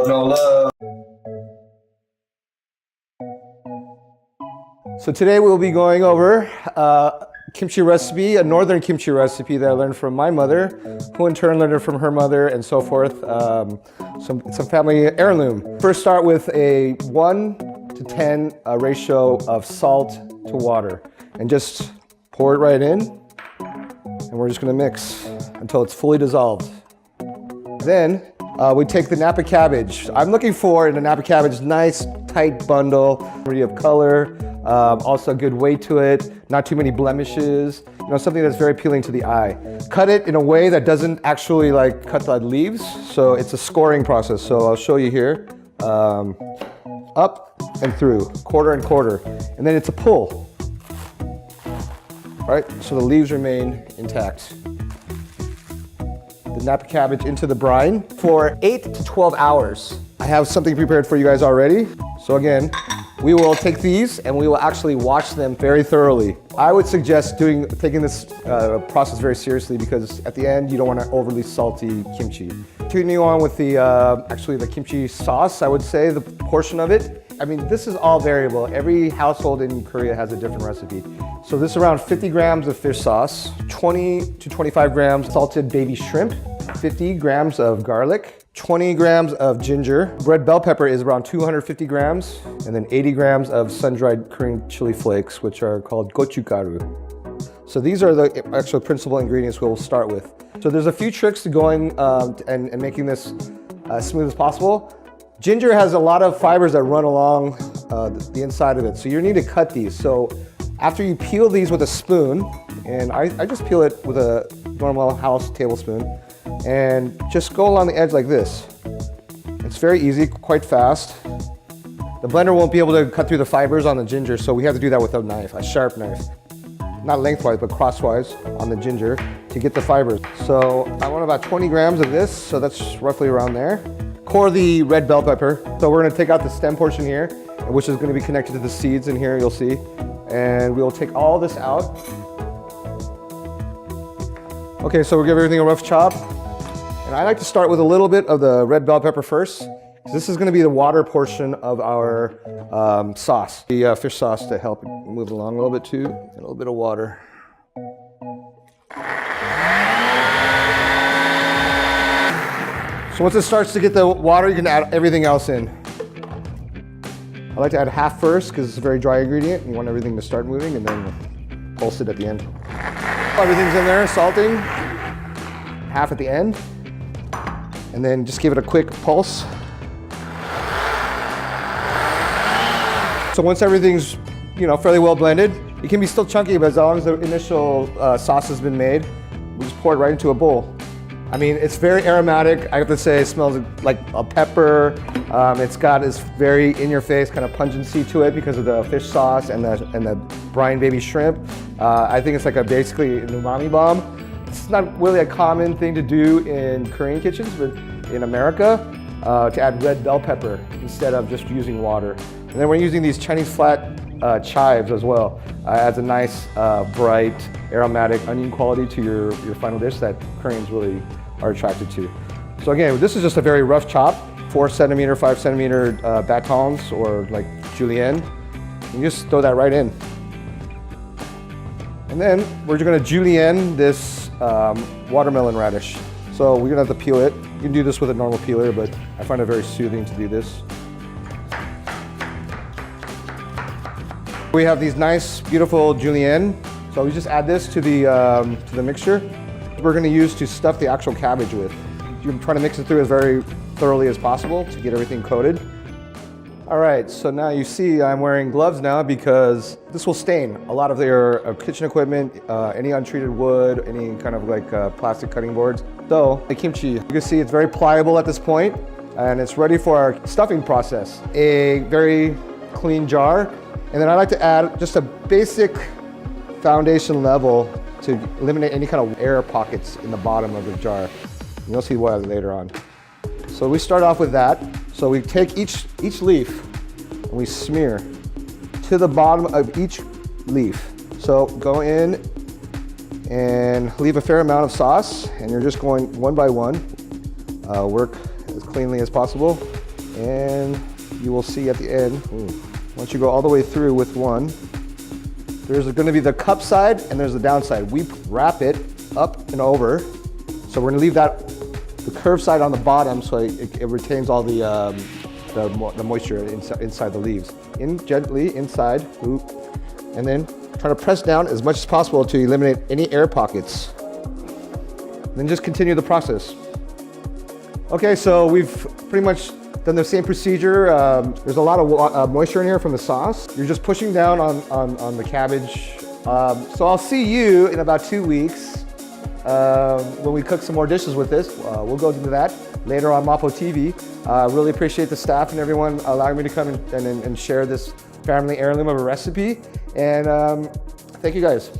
love, no love. So today we'll be going over kimchi recipe, a northern kimchi recipe that I learned from my mother, who in turn learned it from her mother, and so forth. Some family heirloom. First start with a 1:10 ratio of salt to water, and just pour it right in, and we're just gonna mix until it's fully dissolved. Then we take the Napa cabbage. I'm looking for, in the Napa cabbage, nice tight bundle, variety of color, also good weight to it, not too many blemishes, you know, something that's very appealing to the eye. Cut it in a way that doesn't actually like cut the leaves, so it's a scoring process. So I'll show you here. Up and through, quarter and quarter, and then it's a pull, right? So the leaves remain intact. The Napa cabbage into the brine for 8 to 12 hours. I have something prepared for you guys already. So again, we will take these and we will actually wash them very thoroughly. I would suggest taking this process very seriously, because at the end you don't want an overly salty kimchi. Continuing on with the actually the kimchi sauce, I would say the portion of it. I mean, this is all variable. Every household in Korea has a different recipe. So this is around 50 grams of fish sauce, 20 to 25 grams salted baby shrimp, 50 grams of garlic, 20 grams of ginger. Red bell pepper is around 250 grams, and then 80 grams of sun-dried Korean chili flakes, which are called gochugaru. So these are the actual principal ingredients we'll start with. So there's a few tricks to going and making this as smooth as possible. Ginger has a lot of fibers that run along the inside of it, so you need to cut these. So after you peel these with a spoon, and I just peel it with a normal house tablespoon, and just go along the edge like this. It's very easy, quite fast. The blender won't be able to cut through the fibers on the ginger, so we have to do that with a knife, a sharp knife. Not lengthwise, but crosswise on the ginger to get the fibers. So I want about 20 grams of this, so that's roughly around there. Core the red bell pepper. So we're gonna take out the stem portion here, which is gonna be connected to the seeds in here, you'll see. And we'll take all this out. Okay, so we'll give everything a rough chop. And I like to start with a little bit of the red bell pepper first. This is gonna be the water portion of our sauce, the fish sauce, to help move it along a little bit too. A little bit of water. So once it starts to get the water, you can add everything else in. I like to add half first because it's a very dry ingredient. You want everything to start moving, and then pulse it at the end. Everything's in there, salting. Half at the end. And then just give it a quick pulse. So once everything's, you know, fairly well blended, it can be still chunky, but as long as the initial sauce has been made, we just pour it right into a bowl. I mean, it's very aromatic. I have to say, it smells like a pepper. It's got this very in-your-face kind of pungency to it because of the fish sauce and the brine baby shrimp. I think it's like basically an umami bomb. It's not really a common thing to do in Korean kitchens, but in America, to add red bell pepper instead of just using water. And then we're using these Chinese flat chives as well. Adds a nice, bright, aromatic onion quality to your final dish that Koreans really are attracted to. So again, this is just a very rough chop, 4 centimeter, 5 centimeter batons, or like julienne. You just throw that right in. And then we're gonna julienne this watermelon radish. So we're gonna have to peel it. You can do this with a normal peeler, but I find it very soothing to do this. We have these nice, beautiful julienne. So we just add this to the mixture. We're gonna use to stuff the actual cabbage with. You're trying to mix it through as very thoroughly as possible to get everything coated. All right, so now you see I'm wearing gloves now because this will stain a lot of your kitchen equipment, any untreated wood, any kind of like plastic cutting boards. So the kimchi, you can see it's very pliable at this point, and it's ready for our stuffing process. A very clean jar, and then I like to add just a basic foundation level to eliminate any kind of air pockets in the bottom of the jar. And you'll see why later on. So we start off with that. So we take each leaf and we smear to the bottom of each leaf. So go in and leave a fair amount of sauce, and you're just going one by one. Work as cleanly as possible. And you will see at the end, once you go all the way through with one, there's going to be the cup side and there's the downside. We wrap it up and over. So we're going to leave the curved side on the bottom so it retains all the moisture inside the leaves. In gently inside, and then try to press down as much as possible to eliminate any air pockets. Then just continue the process. Okay, so we've pretty much done the same procedure. There's a lot of moisture in here from the sauce. You're just pushing down on the cabbage. So I'll see you in about 2 weeks when we cook some more dishes with this. We'll go into that later on Mapo TV. Really appreciate the staff and everyone allowing me to come and share this family heirloom of a recipe. And thank you guys.